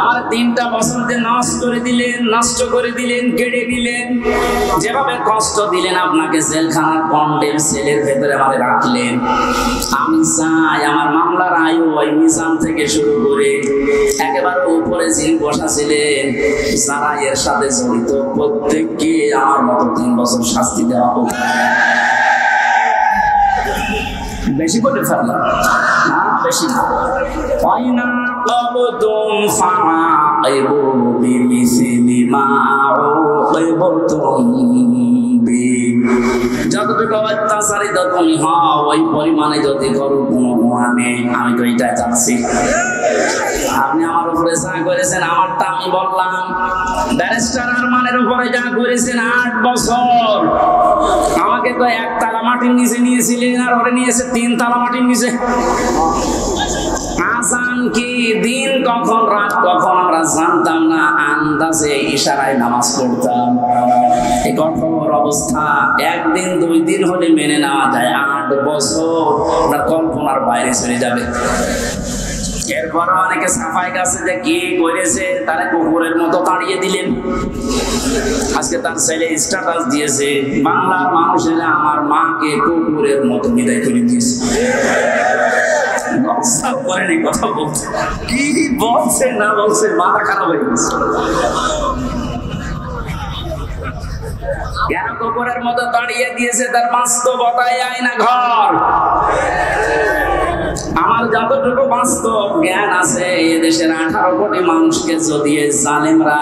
আমার 3টা বছর যে নষ্ট করে দিলেন, কেড়ে নিলেন, যেভাবে কষ্ট দিলেন, আপনাকে জেলখানার কন্ডেম সেলের ভেতরে আমাদের রাখলেন। আমি চাই আমার মামলার আয়ু ওই মিজান থেকে শুরু করে একেবারে উপরে যিনি বসা ছিলেন, যারা এর সাথে জড়িত প্রত্যেককে আমার মতো 3 বছর শাস্তি দেওয়া হোক। বেশি করে ফেললাম না, বেশি না। ওয়াইনা ক্বাবতুম ফাআকিবু বিমিসলি মা উকিবতুম বি। যতটুকু অত্যাচারিত তুমি হও ওই পরিমাণে যদি করো কোনো গুনাহ নেই। আমি তো এটাই চাচ্ছি। আপনি আমার উপরে যা করেছেন আমারটা আমি বললাম, ব্যারিস্টার আরমানের উপরে যা করেছেন 8 বছর, আমাকে তো 1 তালা মাটির নিচে নিয়েছিলেন আর ওরে নিয়েছে 3 তালা মাটির নিচে। আজান কি, দিন কখন রাত কখন আমরা জানতাম না, আন্দাজে ইশারায় নামাজ পড়তাম। এই কঠোর অবস্থা 1 দিন 2 দিন হলে মেনে নেওয়া যায়, 8 বছর ওনার কল্পনার বাইরে চলে যাবে। এরপর অনেকে সাফাই গাছে যে কি করেছে তারা কুকুরের মতো তাড়িয়ে দিলেন। আজকে তার ছেলে স্ট্যাটাস দিয়েছে, বাংলার মানুষেরা আমার মাকে কুকুরের মতো বিদায় করে দিয়েছে। কথা বলছে, কি বলছে না বলছে, মাথা খারাপ হয়ে গেছে। কেন কুকুরের মতো তাড়িয়ে দিয়েছে? তার বাস্তবতায় আয়না ঘর। আমার যতটুকু বাস্তব জ্ঞান আছে, এদেশের 18 কোটি মানুষকে যদি জালেমরা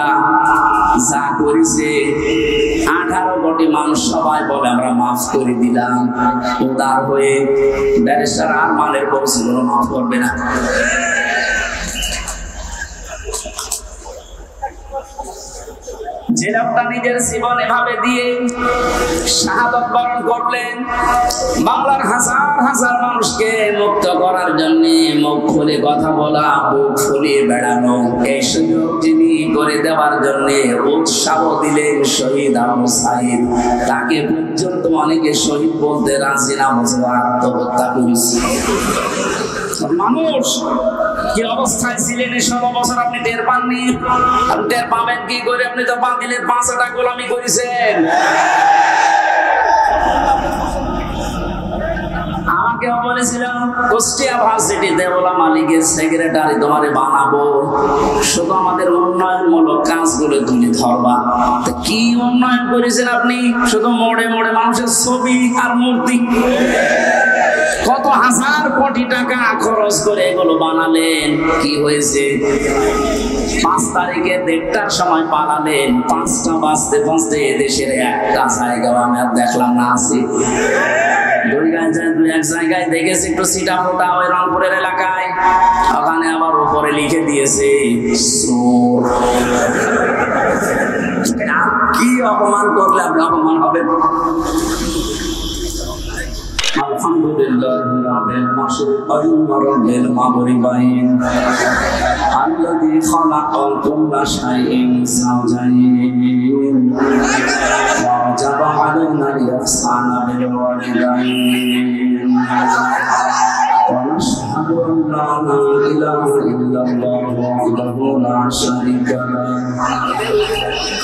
যা করেছে, 18 কোটি মানুষ সবাই বলে আমরা মাফ করে দিলাম, উদার হয়ে ব্যারিস্টার আরমানের বলছিল মাফ করবে না। যে লোকটা নিজের জীবন এভাবে দিয়ে শাহাদাত বরণ করলেন, বাংলার হাজার হাজার মানুষকে মুক্ত করার জন্য মুখ খুলে কথা বলা, বুক ফুলিয়ে বেড়ানো, এই সুযোগ যিনি করে দেওয়ার জন্য উৎসাহ দিলেন শহীদ আবু সাঈদ। তাকে পর্যন্ত অনেকে শহীদ বলতে রাজি না, আত্মহত্যা করেছে। মানুষ কি অবস্থায় ছিলেন 16 বছর আপনি টের পাননি? আপনি টের পাবেন কি করে? আপনি তো বাতিলের 5টা গোলামি করেছেন। আমাকেও বলেছিলাম কুষ্টিয়া ভার্সিটিতে ওলামা মালিকের সেক্রেটারি তোমারে বানাবো, শুধু আমাদের উন্নয়নমূলক কাজগুলো তুলে ধরবা। কি উন্নয়ন করেছেন আপনি? শুধু মোড়ে মোড়ে মানুষের ছবি আর মূর্তি। কত হাজার কোটি টাকা খরচ করে এগুলো বানালেন, কি হয়েছে? 5 তারিখে 1টার সময় পালালেন, 5টা বাজতে বাজতে এদেশের একটা জায়গাও আমি আর দেখলাম না। আছে 2 এক জায়গায় দেখেছি একটু সিটা ফোটা, ওই রংপুরের এলাকায়, ওখানে আবার উপরে লিখে দিয়েছে চোর। কি অপমান করলে আপনি অপমান হবেন? আলহামদুলিল্লাহ রাব্বিল মাশরিকাইন ওয়া রাব্বিল মাগরিবাইন আল্লাযী খালাকা কুল্লা শাইইন যাওজাইন ওয়া জাবা আলাইনা ইহসানা বিল ওয়ালিদাইন ওয়া নাশহাদু আন লা ইলাহা ইল্লাল্লাহ ওয়াহদাহু লা শারীকা লাহু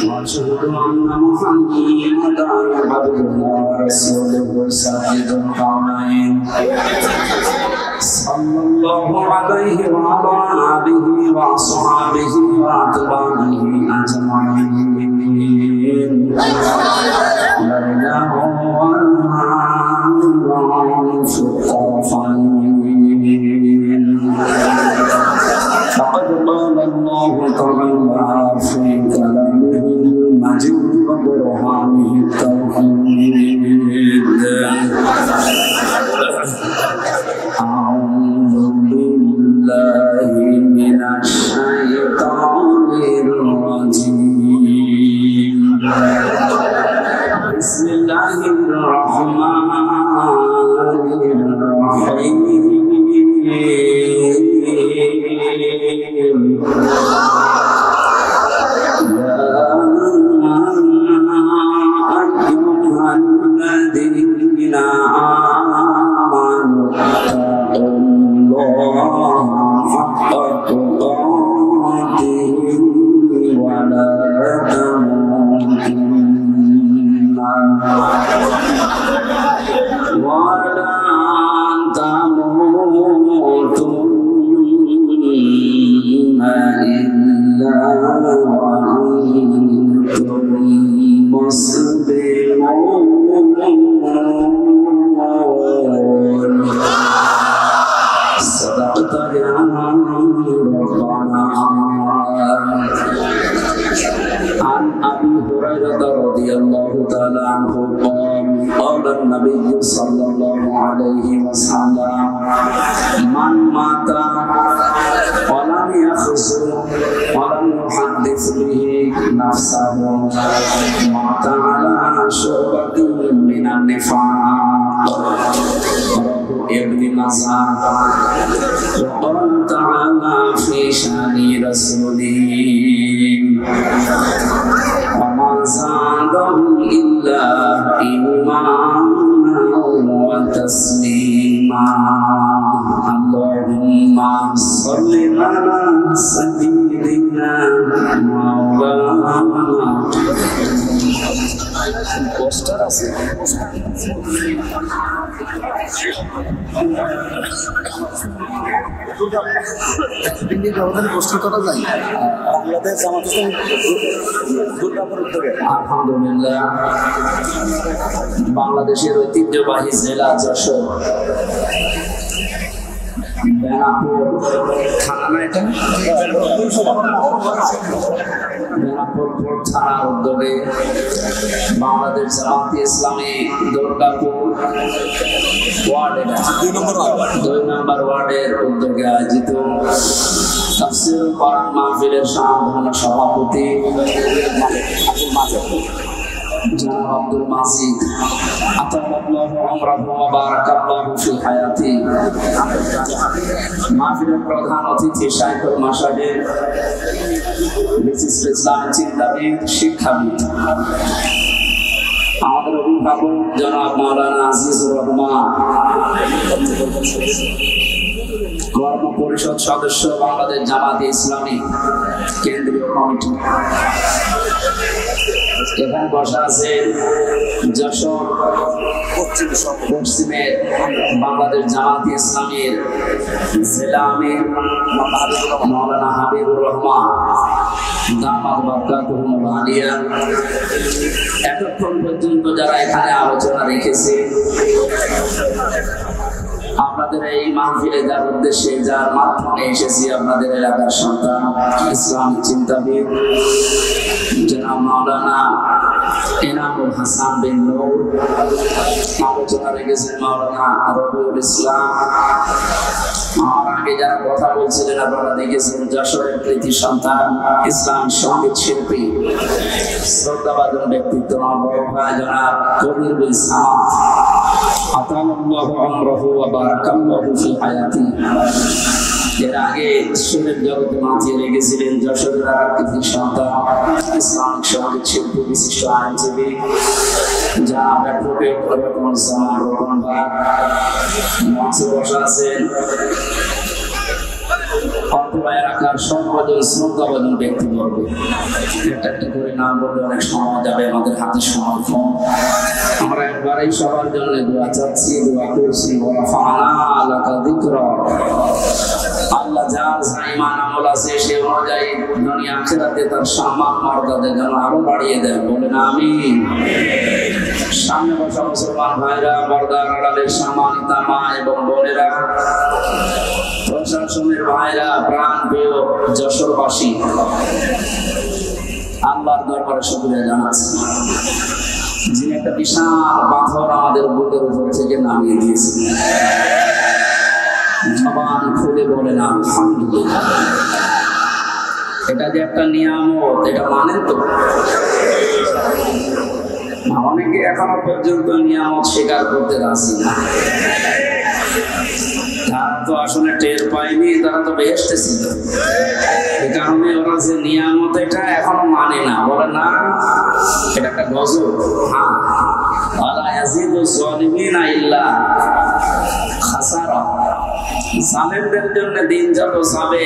ওয়া আশহাদু আন্না মুহাম্মাদান আবদুহু ওয়া রাসূলুহু সাইয়্যিদুল কাওনাইন সাল্লাল্লাহু আলাইহি ওয়া আলা আলিহি ওয়া আসহাবিহি ওয়া আতবাইহি আজমাইন। লা ইলাহা فقد قال الله تعالى في كلامه المجيد وبرهانه التوحيد أعوذ بالله من الشيطان الرجيم بسم الله الرحمن الرحيم الذين آمنوا اتقوا الله حق تقاته إلا وأنتم مسلمون صدقت يا ربنا. عن أبي هريرة رضي الله تعالى عنه قال النبي صلى الله عليه وسلم من مات ولم يخزن ولم يحدث به نفسه مات على شعبة من النفاق ابن مزاح. وقال تعالى في شان رسوله وما زادهم إلا إيمانا وتسليما. اللهم صل على سيدنا مولانا পোস্টার আছে পোস্টার করা যায় বাংলাদেশ জামাত ইসলামী দুর্গাপুর উদ্যোগে। আলহামদুলিল্লাহ, বাংলাদেশের ঐতিহ্যবাহী জেলা যশোর বেনাপুর থানা, এটা বেনাপুর থানার উদ্যোগে বাংলাদেশ জামাত ইসলামী দুর্গাপুর ওয়ার্ডের 2 নম্বর ওয়ার্ডের উদ্যোগে আয়োজিত তাফসীরুল কোরআন মাহফিলের সম্মানিত সভাপতি জনাব আব্দুল মাজিদ আতাল্লাহু আমরাহু ওয়া বারাকাল্লাহু ফি হায়াতি। মাহফিলের প্রধান অতিথি শাইখুল মাশায়েখ বিশিষ্ট ইসলামী চিন্তাবিদ, শিক্ষাবিদ, আমাদের অভিভাবক জনাব মাওলানা আজিজুর রহমান, কর্ম পরিষদ সদস্য বাংলাদেশ জামাতে ইসলামী কেন্দ্রীয় কমিটি। এখানে বসা আছেন যশোর পশ্চিমের বাংলাদেশ জামাতে ইসলামীর জেলা আমির মাওলানা হাবিবুর রহমান দামাত বারাকাতুহুল আলিয়া। এতক্ষণ পর্যন্ত যারা এখানে আলোচনা রেখেছে, আপনাদের এই মাহফিলে যার উদ্দেশ্যে, যার মাধ্যমে এসেছি, আপনাদের এলাকার সন্তান ইসলামী চিন্তাবিদ জনাব মাওলানা এনামুল হাসান বিন নূর, আলোচনা রেখেছেন মাওলানা রবিউল ইসলাম। আমার আগে যারা কথা বলছিলেন আপনারা দেখেছেন যশোরের কৃতি সন্তান ইসলাম সঙ্গীত শিল্পী শ্রদ্ধাভাজন ব্যক্তিত্ব বড় ভাই জনাব কবির বিন সামাদ আতাল্লাহু আমরাহু ওয়া বারাকাল্লাহু ফি হায়াতি। এর আগে সুরের জগতে মাতিয়ে রেখেছিলেন যশোরের কৃতি সন্তান ইসলামিক সঙ্গীত শিল্পী বিশিষ্ট আইনজীবী জনাব অ্যাডভোকেট রকমান রকমান ভাই। মঞ্চে বসা আছেন অথবা এলাকার সর্বজন শ্রদ্ধাভাজন ব্যক্তিবর্গ। একটা একটা করে নাম বললে অনেক সময় যাবে, আমাদের হাতে সময় কম। আমরা একবারেই সবার জন্য দোয়া চাচ্ছি, দোয়া করছি। আল্লাহ যার ইমান আমল আছে সে অনুযায়ী দুনিয়া আখিরাতে তার সম্মান মর্যাদা যেন আরো বাড়িয়ে দেন, বলেন আমিন। সামনে বসা মুসলমান ভাইরা, পর্দার আড়ালের সম্মানিতা মা এবং বোনেরা, প্রশাসনের ভাইরা, প্রাণ প্রিয় যশোরবাসী, আল্লাহর দরবারে শুকরিয়া জানাচ্ছি যিনি একটা বিশাল পাথর আমাদের বুকের উপর থেকে নামিয়ে দিয়েছেন। জবান খুলে বলেন আলহামদুলিল্লাহ। এটা যে একটা নিয়ামত, এটা মানেন তো? অনেকে এখনো পর্যন্ত নিয়ামত স্বীকার করতে রাজি না। তারা তো আসলে টের পায়নি, তারা তো বেহেশতে ছিল। এই কারণে ওরা যে নিয়ামত এটা এখনো মানে না, বলে না এটা একটা গজব। হ্যাঁ, ওয়ালা ইয়াজিদু যালিমিনা ইল্লা খাসারা। জালেমদের জন্য দিন যত যাবে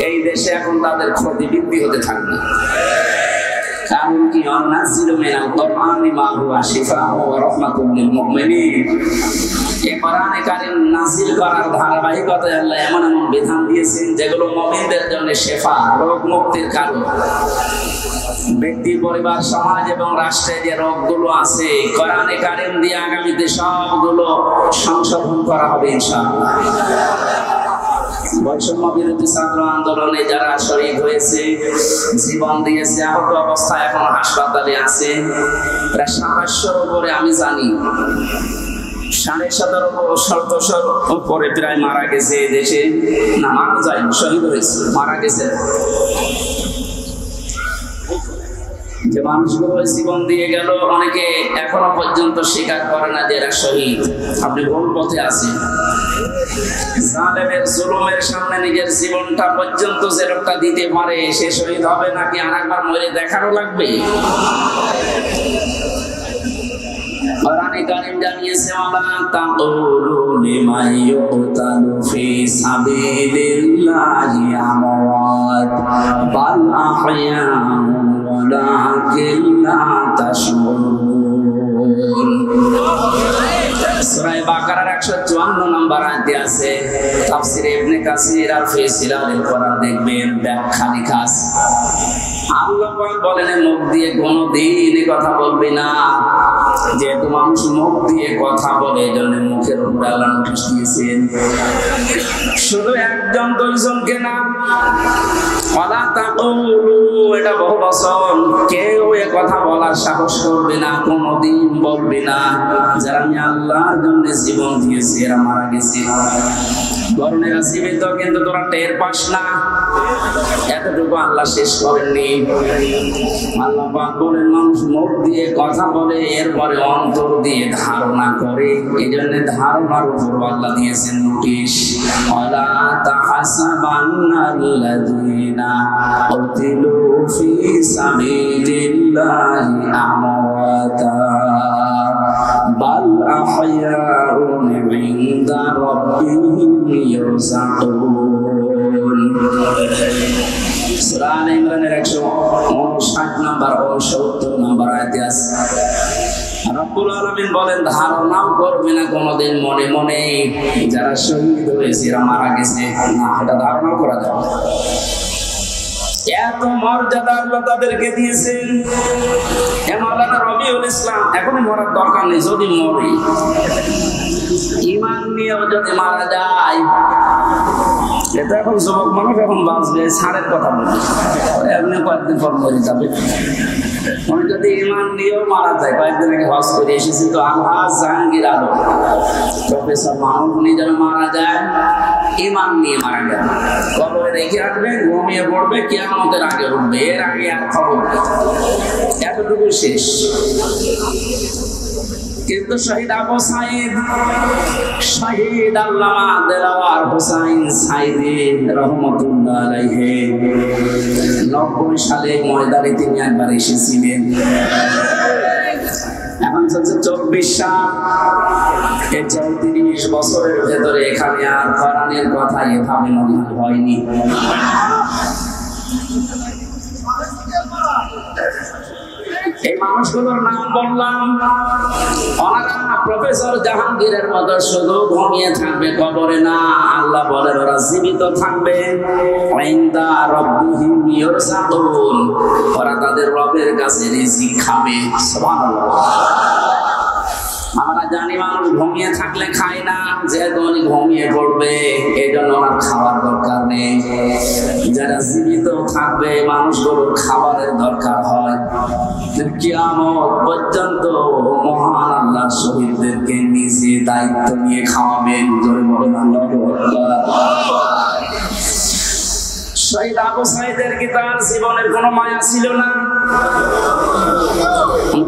এই দেশে এখন তাদের ক্ষতি বৃদ্ধি হতে থাকবে। কারণ কি, আনাজিলু মিনাল কুরআনি মা হুয়া শিফাউন ওয়া রাহমাতুল লিল মুমিনিন। এই কোরআনে কারীম নাযিল করার ধারাবাহিকতায় আল্লাহ এমন এমন বিধান দিয়েছেন যেগুলো মুমিনদের জন্য শিফা, রোগ মুক্তির কারণ। ব্যক্তি, পরিবার, সমাজ এবং রাষ্ট্রে যে রোগগুলো আছে কোরআনে কারীম দিয়ে আগামীতে সবগুলো সংশোধন করা হবে ইনশাআল্লাহ। বৈষম্য বিরোধী ছাত্র আন্দোলনে যারা শহীদ হয়েছে, জীবন দিয়েছে, আহত অবস্থায় এখন হাসপাতালে আছে প্রায় ৭০০-র উপরে আমি জানি। ১৭৫০-র উপরে প্রায় মারা গেছে দেশে, না মারা যায়নি, শহীদ হয়েছে, মারা গেছে। যে মানুষগুলো জীবন দিয়ে গেল অনেকে এখনো পর্যন্ত স্বীকার করে না যে এরা শহীদ। আপনি ভুল পথে আছেন। জালেমের জুলুমের সামনে নিজের জীবনটা পর্যন্ত যে লোকটা দিতে পারে সে শহীদ হবে নাকি আরেকবার মরে দেখারও লাগবে? কোরআনে কারীম জানিয়েছে ওয়ালা তাকুলু লিমান ইউকতালু ফি সাবিলিল্লাহি আমওয়াত বাল আহয়াউ ওয়ালাকিন লা তাশউরুন। সূরা বাকারার ১৫৪ নম্বর আয়াতে আছে। তাফসীরে ইবনে কাসির আর ফাসিরাতুল কোরআন দেখবেন ব্যাখ্যা লেখা আছে। আল্লাহ পাক বলেন মুখ দিয়ে কোনোদিন কথা বলবি না, যেহেতু মানুষ মুখ দিয়ে কথা বলে এজন্য মুখের উপর আল্লাহ নোটিশ দিয়েছেন। শুধু একজন দুইজনকে না, ওয়ালা তাকুলু এটা বহুবচন, কেউ এ কথা বলার সাহস করবে না, কোনোদিন বলবে না যারা আমি আল্লাহর জন্য জীবন দিয়েছি এরা মারা গেছে। বরণেরা জীবিত কিন্তু তোরা টের পাস না, এতটুকু আল্লাহ শেষ করেননি। আল্লাহ পাক বলেন মানুষ মুখ দিয়ে কথা বলে এরপরে অন্তর দিয়ে ধারণা করে, এই জন্য ধারণার উপর আল্লাহ দিয়েছেন নোটিশ। ওয়ালা তাহসাবান্নাল্লাযীনা কুতিলু ফি সাবিলিল্লাহি আমওয়াতা বাল আহয়াউন ইনদা রাব্বিহিম ইরযাকুন। সূরা আলে ইমরানের ১৫৯ নম্বর ও ৭০ নম্বর আয়াতে আছে। রব্বুল আলামিন বলেন ধারণাও করবে না কোনোদিন মনে মনে যারা শহীদ হয়েছে এরা মারা গেছে, না এটা ধারণাও করা যাবে না। এত মর্যাদা আল্লাহ তাদেরকে দিয়েছেন। মাওলানা রবিউল ইসলাম এখন মরার দরকার নেই, যদি মরে ঈমান নিয়েও যদি মারা যায়, এটা এখন যুবক মানুষ এখন বাঁচবে, ছাড়ের কথা বলবে, এমনি কয়েকদিন পর মরে যাবে। উনি যদি ঈমান নিয়েও মারা যায়, কয়েকদিন আগে হজ করে এসেছি তো আলহাজ জাহাঙ্গীর আলম প্রফেসর মাহমুদ, উনি যেন মারা যায় ঈমান নিয়ে মারা গেল, কবরে রেখে রাখবেন, ঘুমিয়ে পড়বে, কিয়ামতের আগে উঠবে, এর আগে আর খবর নেই, এতটুকু শেষ। কিন্তু শহীদ আবু সাঈদ, শহীদ আল্লামা দেলাওয়ার হোসাইন সাঈদী রহমাতুল্লাহ আলাইহি ৯০ সালে ময়দানে তিনি একবার এসেছিলেন। এখন চলছে ২৪ সাল, এই ৩৪ বছরের ভেতরে এখানে আর কোরআনের কথা এভাবে মনে হয়নি। এই মানুষগুলোর নাম বললাম, ওনারা প্রফেসর জাহাঙ্গীরের মতো শুধু ঘুমিয়ে থাকবে কবরে না, আল্লাহ বলেন ওরা জীবিত থাকবে। ইনদা রাব্বিহিম ইরযাকুন, ওরা তাদের রবের কাছে রিজিক খাবে। সুবহানাল্লাহ। আমরা জানি মানুষ ঘুমিয়ে থাকলে খায় না, যেহেতু উনি ঘুমিয়ে পড়বে এই জন্য ওনার খাওয়ার দরকার নেই। যারা জীবিত থাকবে মানুষগুলোর খাবারের দরকার হয়। কিয়ামত পর্যন্ত মহান আল্লাহ শহীদদেরকে নিজে দায়িত্ব নিয়ে খাওয়াবেন। জোরে বলেন আল্লাহু আকবার। শহীদ আবু সাঈদের কি তার জীবনের কোনো মায়া ছিল না?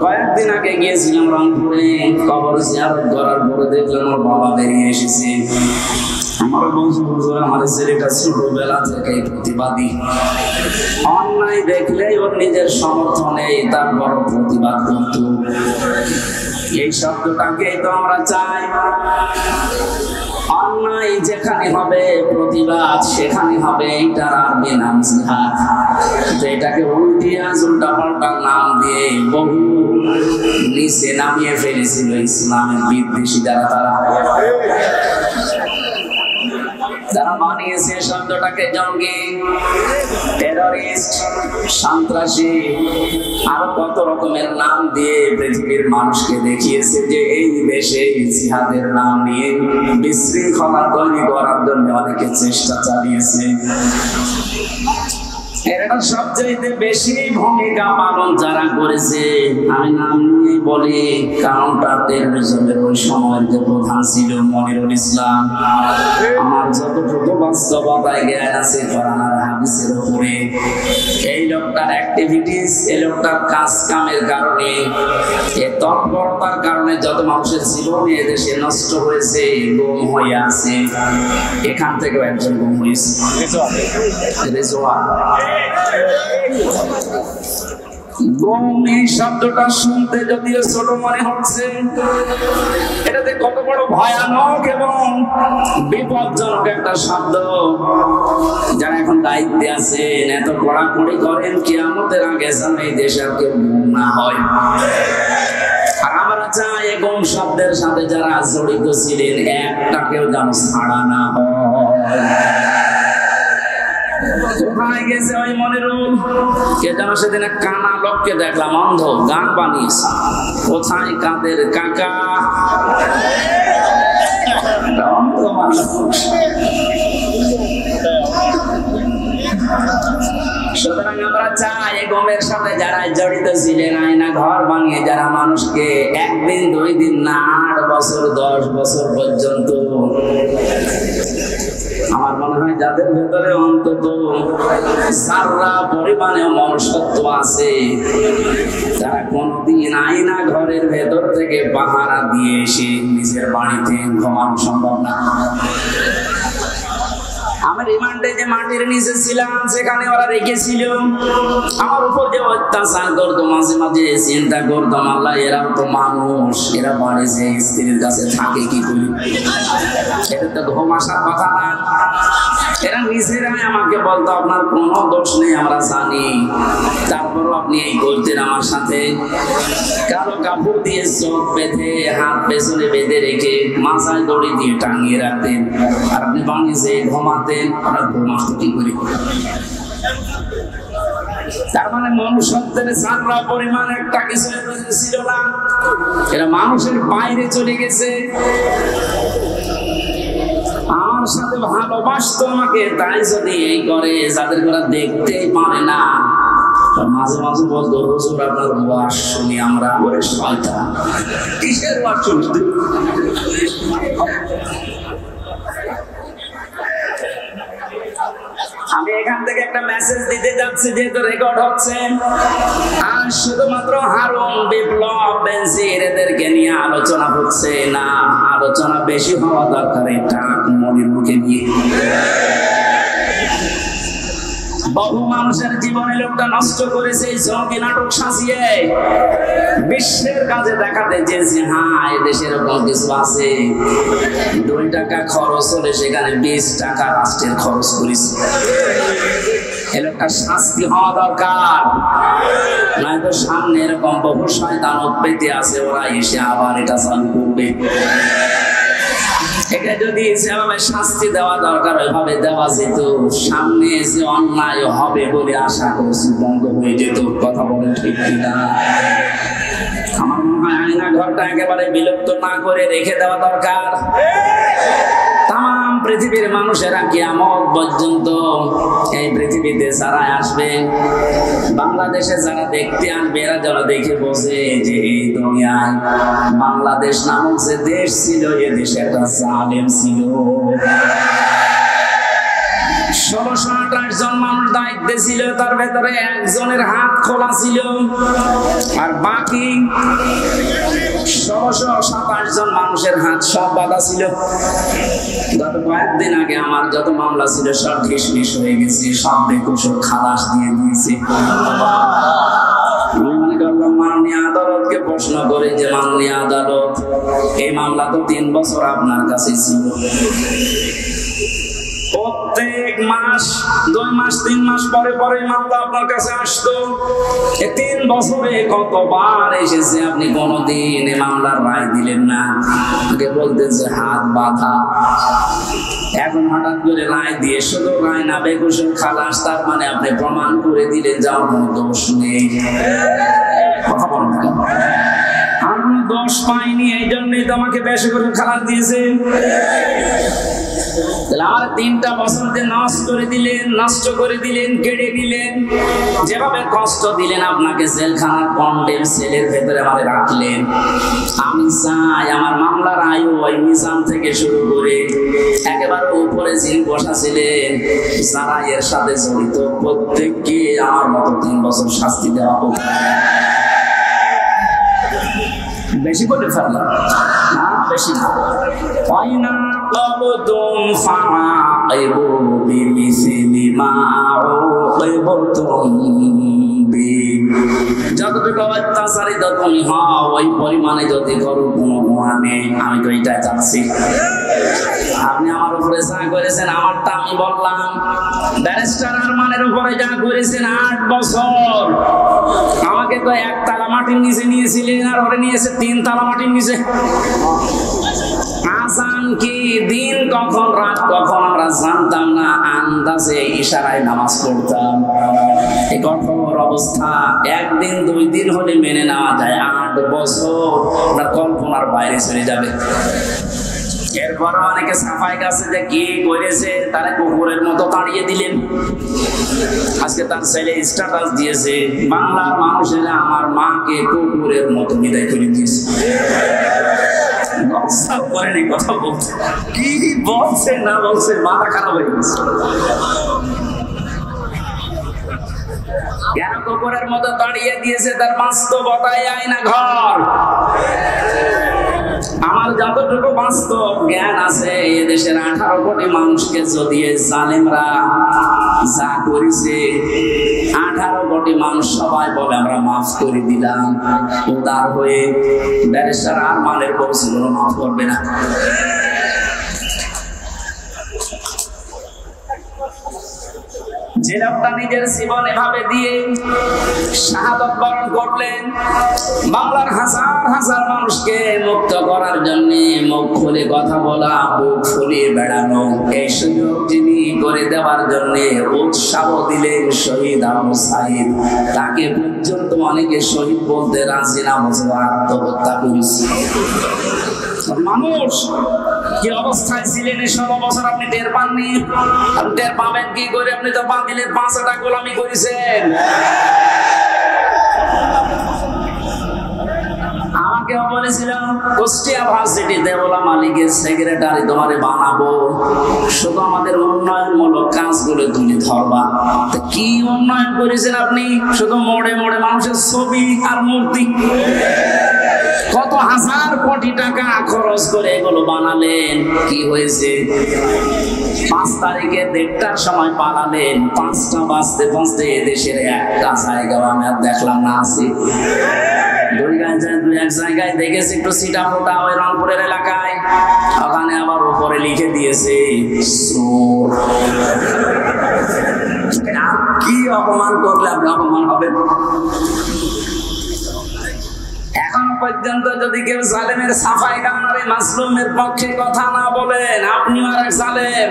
কয়েকদিন আগে গিয়েছিলাম রংপুরে, কবর জিয়ারত করার পরে দেখলাম ওর বাবা বেরিয়ে এসেছে। আমার বন্ধু আমার ছেলেটা ছোটবেলা থেকে প্রতিবাদী, অন্যায় দেখলেই ওর নিজের সমর্থনে তার বড় প্রতিবাদ করত। এই শব্দটাকেই তো আমরা চাই। অন্যায় যেখানে হবে প্রতিবাদ সেখানে হবে, এইটার আরবি নাম জিহাদ। এটাকে উল্টিয়া উল্টা পাল্টা নাম দিয়ে বহু নিচে নামিয়ে ফেলেছিল ইসলামের বিদ্বেষী যারা তারা বানিয়েছে শব্দটাকে জঙ্গি, টেররিস্ট, সন্ত্রাসী, আরো কত রকমের নাম দিয়ে পৃথিবীর মানুষকে দেখিয়েছে যে এই দেশে জিহাদের নাম নিয়ে বিশৃঙ্খলা তৈরি করার জন্য অনেকে চেষ্টা চালিয়েছে। এটা সবচেয়ে বেশি ভূমিকা পালন যারা করেছে, আমি নাম নিয়ে বলি, কাউন্টার টেররিজমের ওই সময়ের যে প্রধান ছিল মনিরুল ইসলাম। আমার যতটুকু বাস্তবতায় জ্ঞান আছে কোরআন আর হাদিসের উপরে, এই লোকটার অ্যাক্টিভিটিস, এই লোকটার কাজ কামের কারণে, এই তৎপরতার কারণে যত মানুষের জীবন এদেশে নষ্ট হয়েছে, গুম হয়ে আছে। এখান থেকেও একজন গুম হয়েছে, রেজওয়ান। এই শব্দটা শুনতে যদিও ছোট মনে হচ্ছে, এটাতে কত বড় ভয়ানক এবং বিপজ্জনক একটা শব্দ। যারা এখন দায়িত্বে আছেন এত কড়াকড়ি করেন, কিয়ামতের আগে যেন এই দেশে আর কেউ গুম না হয়। আর আমরা চাই গুম শব্দের সাথে যারা জড়িত ছিলেন একটাকেও যেন ছাড়া না হয়। কোথায় গেছে ওই মনিরুল? কে যেন সেদিন কানা লোককে দেখলাম অন্ধ, গান বানিয়েছে। কোথায় কাদের কাকা? অন্ধ মানুষ। সুতরাং আমরা চাই গমের সাথে যারা জড়িত ছিলেন, আয়না ঘর বানিয়ে যারা মানুষকে একদিন 2 দিন না 8 বছর 10 বছর পর্যন্ত, আমার মনে হয় যাদের ভেতরে অন্তত সারা পরিমাণে মনুষ্যত্ব আছে, তারা কোনদিন আয়না ঘরের ভেতর থেকে পাহারা দিয়ে এসে নিজের বাড়িতে ঘুমানো সম্ভব না। আমি রিমান্ডে যে মাটির নিচে ছিলাম সেখানে ওরা রেখেছিল, আমার উপর যে অত্যাচার করতো, মাঝে মাঝে চিন্তা করতাম, আল্লাহ এরাও তো মানুষ, এরা বাড়ি যে স্ত্রীর কাছে থাকে কি করি? এটা তো ঘুম আসার কথা না। এরা নিজেরাই আমাকে বলতো আপনার কোনো দোষ নেই, আমরা জানি, তারপরও আপনি এই করতেন আমার সাথে। কালো কাপড় দিয়ে চোখ বেঁধে, হাত পেছনে বেঁধে রেখে মাথায় দড়ি দিয়ে টাঙিয়ে রাখতেন, আর আপনি বানিয়েছে ঘুমাতেন। আমরা ঘুম আসতো কি করি? তার মানে মনুষ্যত্বের সারা পরিমাণ একটা কিছু ছিল না, এরা মানুষের বাইরে চলে গেছে। আমার সাথে ভালোবাসতো আমাকে, তাই যদি এই করে যাদের ওরা দেখতেই পারে না, মাঝে মাঝে বলতো হুজুর আপনার ওয়াজ শুনি আমরা। ওরে শয়তান, কিসের ওয়াজ শুনতে? আমি এখান থেকে একটা মেসেজ দিতে যাচ্ছি, যেহেতু রেকর্ড হচ্ছে। আর শুধুমাত্র হারুন, বিপ্লব, বেনজির এদেরকে নিয়ে আলোচনা হচ্ছে না, আলোচনা বেশি হওয়া দরকার এটা মনির মুখে নিয়ে। বহু মানুষের জীবনে লোকটা নষ্ট করেছে এই জঙ্গি নাটক সাজিয়ে, বিশ্বের কাজে দেখাতে চেয়েছে হ্যাঁ এদেশে এরকম কিছু আছে। 2 টাকা খরচ হলে সেখানে 20 টাকা রাষ্ট্রের খরচ করেছে। এই লোকটা শাস্তি হওয়া দরকার, নয়তো সামনে এরকম বহু শয়তান উৎপেতে আছে, ওরা এসে আবার এটা চালু করবে। এটা যদি যেভাবে শাস্তি দেওয়া দরকার ওইভাবে দেওয়া যেত, সামনে যে অন্যায় হবে বলে আশা করছি বন্ধ হয়ে যেত। কথা বলে ঠিক কিনা? আমার মনে হয় আয়না ঘরটা একেবারে বিলুপ্ত না করে রেখে দেওয়া দরকার। তাম পৃথিবীর মানুষেরা কিয়ামত পর্যন্ত এই পৃথিবীতে যারা আসবে, বাংলাদেশে যারা দেখতে আসবে, এরা যেন দেখে বসে যে এই দুনিয়ায় বাংলাদেশ নামক যে দেশ ছিল, এ দেশে একটা জালেম ছিল। 1628 জন মানুষ দায়িত্বে ছিল, তার ভেতরে একজনের হাত খোলা ছিল, আর বাকি 1627 জন মানুষের হাত সব বাঁধা ছিল। গত কয়েকদিন আগে আমার যত মামলা ছিল সব ঢিসমিস হয়ে গেছে, সব বেকসুর খালাস দিয়ে দিয়েছে। আমি মনে করলাম মাননীয় আদালতকে প্রশ্ন করে যে মাননীয় আদালত, এই মামলা তো 3 বছর আপনার কাছে ছিল, প্রত্যেক মাস 2 মাস 3 মাস পরে পরে মামলা আপনার কাছে আসতো। এই 3 বছরে কতবার এসেছে, আপনি কোনোদিন এই মামলার রায় দিলেন না। আগে বলতেন যে হাত বাঁধা, এখন হঠাৎ করে রায় দিয়ে শুধু রায় না বেকসুর খালাস, তার মানে আপনি প্রমাণ করে দিলেন যে আমার কোনো দোষ নেই। কথা বলেন না, আমার কোনো দোষ পাইনি, এই জন্যই তো আমাকে বেশি করে খালাস দিয়েছে। আর 3টা বছর নষ্ট করে দিলেন, কেড়ে নিলেন। যেভাবে কষ্ট দিলেন, আপনাকে জেলখানার কন্ডেম সেলের ভেতরে আমাকে রাখলেন। আমি চাই আমার মামলার আয়ু ওই নিজাম থেকে শুরু করে একেবারে উপরে যিনি বসা ছিলেন, যারা এর সাথে জড়িত প্রত্যেককে আমার মতো 3 বছর শাস্তি দেওয়া হোক। বেশি করে ফেললাম না, বেশি না। ওয়াইনা ক্বাবতুম ফাআকিবু বিমিসলি মা উকিবতুম বি। যতটুকু অত্যাচারিত তুমি হও ওই পরিমাণে যদি করো কোনো গুনাহ নেই। আমি তো এটাই চাচ্ছি। আপনি আমার উপরে যা করেছেন আমারটা আমি বললাম, ব্যারিস্টার আরমানের উপরে যা করেছেন 8 বছর, আমাকে তো 1 তালা মাটির নিচে নিয়েছিলেন, আর ওরে নিয়েছে 3 তালা মাটির নিচে। আজান কি, দিন কখন রাত কখন আমরা জানতাম না, আন্দাজে ইশারায় নামাজ পড়তাম। এই কঠোর অবস্থা 1 দিন 2 দিন হলে মেনে নেওয়া যায়, 8 বছর ওনার কল্পনার বাইরে চলে যাবে। এরপর অনেকে সাফাই গাছে যে কি করেছে তারা কুকুরের মতো তাড়িয়ে দিলেন। আজকে তার ছেলে স্ট্যাটাস দিয়েছে, বাংলার মানুষেরা আমার মাকে কুকুরের মতো বিদায় করে দিয়েছে। কথা বলছে, কি বলছে না বলছে, মাথা খারাপ হয়ে গেছে। কেন কুকুরের মতো তাড়িয়ে দিয়েছে? তার বাস্তবতায় আয়না ঘর। আমার যতটুকু বাস্তব জ্ঞান আছে, এদেশের 18 কোটি মানুষকে যদি জালেমরা যা করেছে, 18 কোটি মানুষ সবাই বলে আমরা মাফ করে দিলাম। উদার হয়ে ব্যারিস্টার আরমানের বলছিল মাফ করবে না। যে লোকটা নিজের জীবন এভাবে দিয়ে শাহাদত বরণ করলেন, বাংলার হাজার হাজার মানুষকে মুক্ত করার জন্য মুখ খুলে কথা বলা, বুক ফুলিয়ে বেড়ানো, এই সুযোগ যিনি করে দেওয়ার জন্য উৎসাহ দিলেন শহীদ আবু সাঈদ। তাকে পর্যন্ত অনেকে শহীদ বলতে রাজি না, বলছে আত্মহত্যা করেছে। মানুষ কি অবস্থায় ছিলেন 16 বছর আপনি টের পাননি? আপনি টের পাবেন কি করে? আপনি তো বাতিলের 5টা গোলামি করেছেন। আমাকেও বলেছিলাম কুষ্টিয়া ভার্সিটিতে ওলামা লীগের সেক্রেটারি তোমারে বানাবো, শুধু আমাদের উন্নয়নমূলক কাজগুলো তুলে ধরবা। কি উন্নয়ন করেছেন আপনি? শুধু মোড়ে মোড়ে মানুষের ছবি আর মূর্তি। কত হাজার কোটি টাকা খরচ করে এগুলো বানালেন, কি হয়েছে? 5 তারিখে 1:30টার সময় পালালেন, 5টা বাজতে বাজতে এদেশের একটা জায়গা আমি আর দেখলাম না। আছে 2 এক জায়গায় দেখেছি একটু সিটা ফোটা, ওই রংপুরের এলাকায়, ওখানে আবার উপরে লিখে দিয়েছে চোর। কি অপমান করলে আপনি অপমান হবেন? এখন পর্যন্ত যদি কেউ জালেমের সাফাই গানারে মাসলুমের পক্ষে কথা না বলেন, আপনিও আর এক জালেম।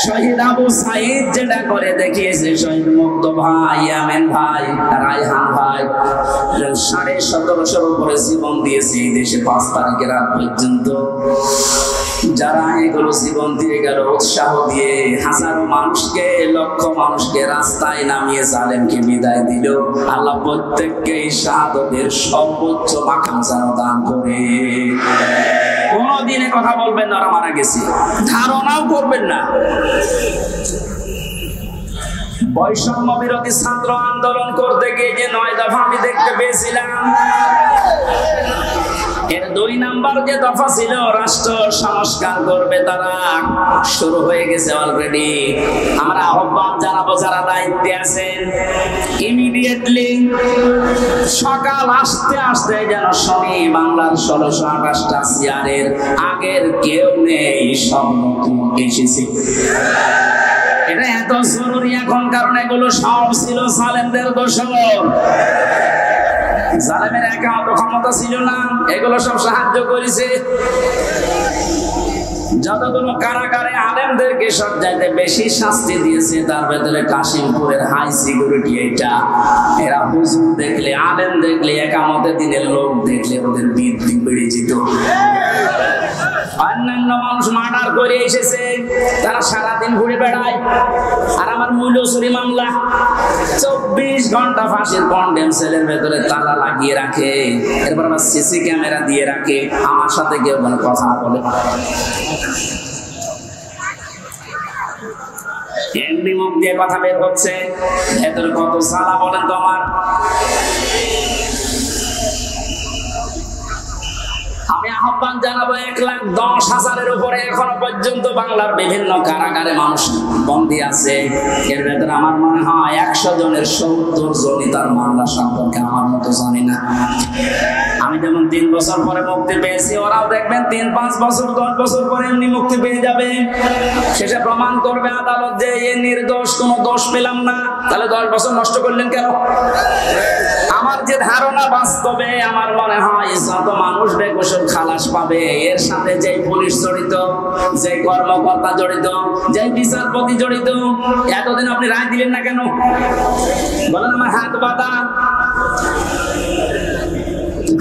শহীদ আবু সাঈদ যেটা করে দেখিয়েছে, শহীদ মুক্ত ভাই, ইয়ামিন ভাই, রায়হান ভাই 1750 উপরে জীবন দিয়েছে এই দেশে 5 তারিখের রাত পর্যন্ত। যারা এগুলো জীবন দিয়ে গেল, উৎসাহ দিয়ে হাজারো মানুষকে, লক্ষ মানুষকে রাস্তায় নামিয়ে জালেমকে বিদায় দিল। আল্লাহ প্রত্যেককে শাহাদতের সর্বোচ্চ মাকাম যেন দান করে। কোনদিনে কথা বলবেন না ওরা মারা গেছে, ধারণাও করবেন না। বৈষম্য বিরোধী ছাত্র আন্দোলন করতে গিয়ে যে 9 দফা আমি দেখতে পেয়েছিলাম, এর 2 নাম্বার যে দফা ছিল রাষ্ট্র সংস্কার করবে, তারা শুরু হয়ে গেছে অলরেডি। আমরা আহ্বান জানাবো যারা দায়িত্বে আছেন, ইমিডিয়েটলি সকাল আসতে আসতে যেন শুনি বাংলার 1628টা চেয়ারের আগের কেউ নেই, সব নতুন এসেছে। এটা এত জরুরি এখন, কারণ এগুলো সব ছিল জালেমদের দোষর। জালেমের একা অত ক্ষমতা ছিল না, এগুলো সব সাহায্য করেছে। যতগুলো কারাগারে আলেমদেরকে সব চাইতে বেশি শাস্তি দিয়েছে, তার ভেতরে কাশিমপুরের হাই সিকিউরিটি এটা। এরা হুজুর দেখলে, আলেম দেখলে, একামতের দিনের লোক দেখলে ওদের বৃদ্ধি বেড়ে যেত। অন্যান্য মানুষ মার্ডার করে এসেছে, তারা সারাদিন ঘুরে বেড়ায়। আর আমার মূল্যচুরি মামলা 24 ঘন্টা ফাঁসির কন্ডেম সেলের ভেতরে তালা লাগিয়ে রাখে, এরপর আবার সিসি ক্যামেরা দিয়ে রাখে। আমার সাথে কেউ কোনো কথা বলে, এমনি মুখ দিয়ে কথা বের হচ্ছে, ভেতরে কত সালা বলেন তো আমার। আমি আহ্বান জানাবো 1,10,000-এর উপরে এখনো পর্যন্ত বাংলার বিভিন্ন কারাগারে মানুষ বন্দী আছে। এর ভেতরে আমার মনে হয় 100 জনের 70 জনই তার মামলা সম্পর্কে আমার মতো জানি না। আমি যেমন 3 বছর পরে মুক্তি পেয়েছি, ওরাও দেখবেন 3-5 বছর 10 বছর পরে এমনি মুক্তি পেয়ে যাবে। শেষে প্রমাণ করবে আদালত যে এ নির্দোষ, কোনো দোষ পেলাম না। তাহলে 10 বছর নষ্ট করলেন কেন? আমার যে ধারণা, বাস্তবে আমার মনে হয় যত মানুষ বেকসুর খালাস পাবে, এর সাথে যে পুলিশ জড়িত, যে কর্মকর্তা জড়িত, যে বিচারপতি জড়িত, এতদিন আপনি রায় দিলেন না কেন? বলেন আমার হাত বাঁধা।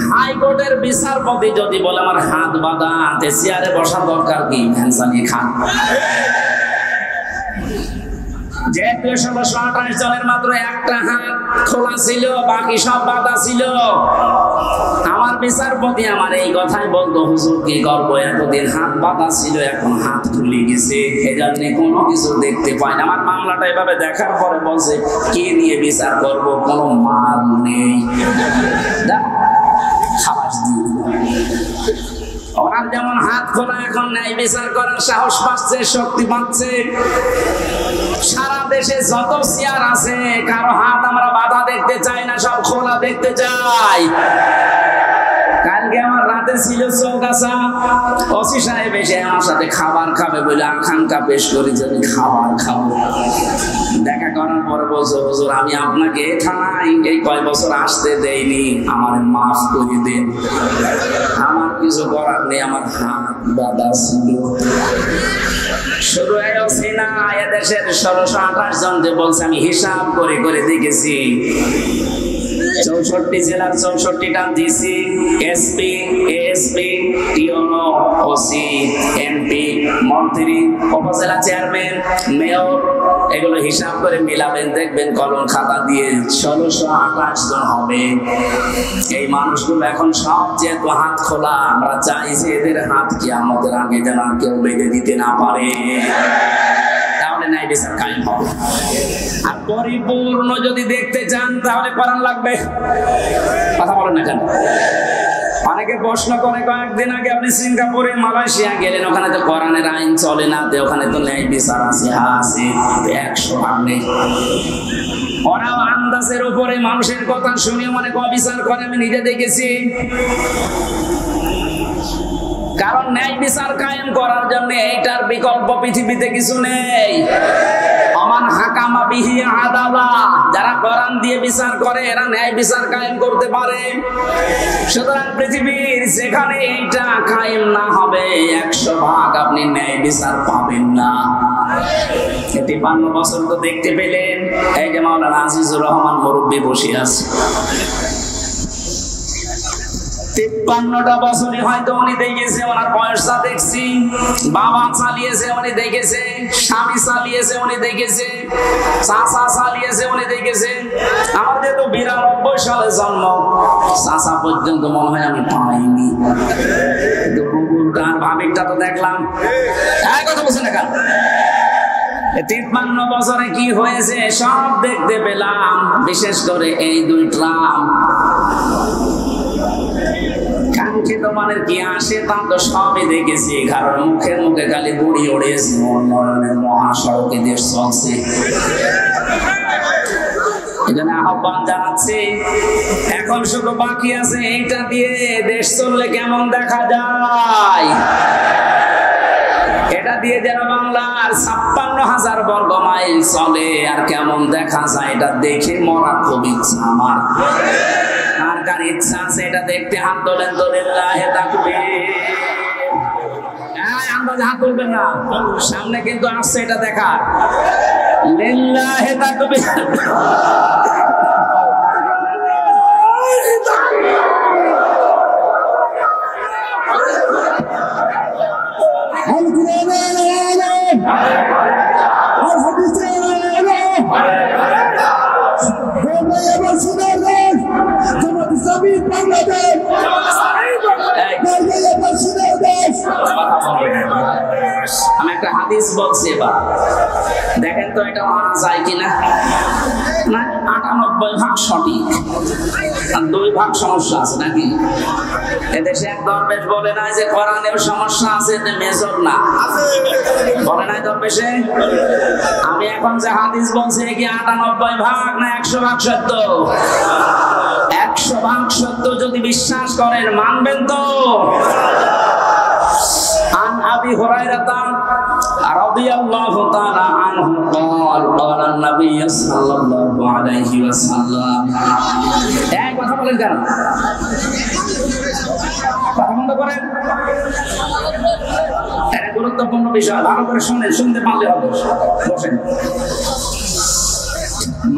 হাইকোর্টের বিচারপতি যদি বলে আমার হাত বাঁধা, চেয়ারে বসার দরকার কি? ভ্যান চালিয়ে খান। যে 1628 জনের মাত্র একটা হাত খোলা ছিল, বাকি সব বাঁধা ছিল। আমার বিচারপতি আমার এই কথাই বলতো, হুজুর কি করবো, এতদিন হাত বাঁধা ছিল, এখন হাত খুলে গেছে, এজন্য কোনো কিছু দেখতে পাই না। আমার মামলাটা এভাবে দেখার পরে বলছে কি নিয়ে বিচার করবো, কোনো মার নেই, খালাস দিয়ে। ওনার যেমন হাত খোলা, এখন ন্যায় বিচার করার সাহস পাচ্ছে, শক্তি পাচ্ছে। সারা দেশে যত চেয়ার আছে, কারো হাত আমরা বাধা দেখতে চাই না, সব খোলা দেখতে চাই। কালকে আমার রাতে ছিল চৌগাছা, ওসি সাহেব এসে আমার সাথে খাবার খাবে বলে আকাঙ্ক্ষা পেশ করি যে আমি খাবার খাবো। দেখা করার পরে বলছো, হুজুর আমি আপনাকে থানায় এই কয় বছর আসতে দেইনি, আমার মাফ করে দেন। আমার কিছু করার নেই, আমার হাত বাঁধা ছিল। শুরু হয়েছি না এদেশের 1628 জন যে বলছে, আমি হিসাব করে করে দেখেছি 64 জেলার 64টা ডিসি, এসপি, এএসপি, টিওনো, ওসি, এমপি, মন্ত্রী, উপজেলা চেয়ারম্যান, মেয়র, এগুলো হিসাব করে মিলাবেন, দেখবেন কলম খাতা দিয়ে 1628 জন হবে। এই মানুষগুলো এখন সব যেহেতু হাত খোলা, আমরা চাই যে এদের হাত কি আমাদের আগে যেন কেউ বেঁধে দিতে না পারে, তাহলে ন্যায় বিচার কায়েম হবে। আর পরিপূর্ণ যদি দেখতে চান তাহলে কোরআন লাগবে। কথা বলেন না কেন? অনেকে প্রশ্ন করে, কয়েকদিন আগে আপনি সিঙ্গাপুরে, মালয়েশিয়া গেলেন, ওখানে তো কোরআনের আইন চলে না, ওখানে তো ন্যায় বিচার আছে। আছে 100 নেই। ওরাও আন্দাজের উপরে মানুষের কথা শুনে অনেক অবিচার করে, আমি নিজে দেখেছি। কারণ ন্যায় বিচার কায়েম করার জন্য এইটার বিকল্প পৃথিবীতে কিছু নেই। আমান হাকামা বিহি আদালা, যারা কোরআন দিয়ে বিচার করে এরা ন্যায় বিচার কায়েম করতে পারে। সুতরাং পৃথিবীর যেখানে এইটা কায়েম না হবে, 100% আপনি ন্যায় বিচার পাবেন না। 53 বছর তো দেখতে পেলেন, এই যে মাওলানা আজিজুর রহমান মুরব্বী বসে আছে, 53টা বছরই হয়তো উনি দেখেছে, ওনার বয়সটা দেখছি। বাবা চালিয়েছে উনি দেখেছে, স্বামী চালিয়েছে উনি দেখেছে, চাচা চালিয়েছে উনি দেখেছে। আমাদের তো 92 সালে জন্ম, চাচা পর্যন্ত মনে হয় আমি পাইনি, কিন্তু বুবুরটা ভাবিকটা তো দেখলাম। কথা বলছেন না কেন? 53 বছরে কি হয়েছে সব দেখতে পেলাম, বিশেষ করে এই 2 ট্রাম। শিক্ষিত মানের কি আসে তা তো সবই দেখেছি, কারণ মুখে মুখে খালি বুড়ি ওড়েছে, উন্নয়নের মহাসড়কে দেশ চলছে। এখানে আহ্বান জানাচ্ছি, এখন শুধু বাকি আছে এইটা দিয়ে দেশ চললে কেমন দেখা যায়। এটা দিয়ে যেন বাংলার ৫৬,০০০ বর্গ মাইল চলে, আর কেমন দেখা যায় এটা দেখে মরা খুব ইচ্ছা আমার। আর কার ইচ্ছা আছে এটা দেখতে হাত তোলেন তো, লিল্লাহি তাকবীর। আন্দাজে হাত তুলবেন না, সামনে কিন্তু আসছে এটা দেখা। লিল্লাহি তাকবীর। আমি একটা হাদিস বলছি, এবার দেখেন তো এটা মানা যায় কিনা। না ৯৮% সঠিক, আর ২% সমস্যা আছে নাকি? এদেশে এক দরবেশ বলে নাই যে কোরআনেও সমস্যা আছে, যে মেজর না বলে নাই দরবেশে। আমি এখন যে হাদিস বলছি কি ৯৮% না ১০০% সত্য? ১০০% সত্য যদি বিশ্বাস করেন মানবেন তো। عن أبي هريرة رضي الله تعالى عنه قال قال النبي صلى الله عليه وسلم এক কথা বলেন কেন? কথা বন্ধ করেন। এটা গুরুত্বপূর্ণ বিষয়, ভালো করে শুনেন, শুনতে পারলে হবে। বসেন।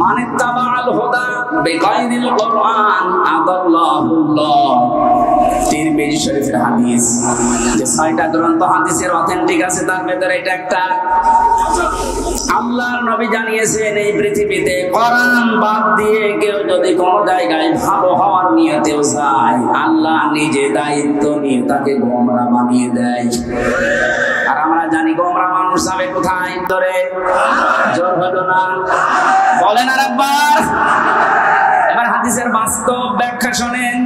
মান ইত্তাবাআল হুদা বিগাইরিল কুরআন আদাল্লাহুল্লাহ। তিরমিজি শরীফের হাদিস। যে ৬টা গ্রন্থ হাদিসের অথেন্টিক আছে, তার ভিতরে এটা একটা। আল্লাহর নবী জানিয়েছেন এই পৃথিবীতে কোরআন বাদ দিয়ে কেউ যদি কোনো জায়গায় ভালো হওয়ার নিয়তেও যায়, আল্লাহ নিজে দায়িত্ব নিয়ে তাকে গোমরা বানিয়ে দেয়। আর আমরা জানি গোমরা মানুষ যাবে কোথায়? ধরে জোর হলো না, বলেন আর একবার। এবার হাদিসের বাস্তব ব্যাখ্যা শোনেন।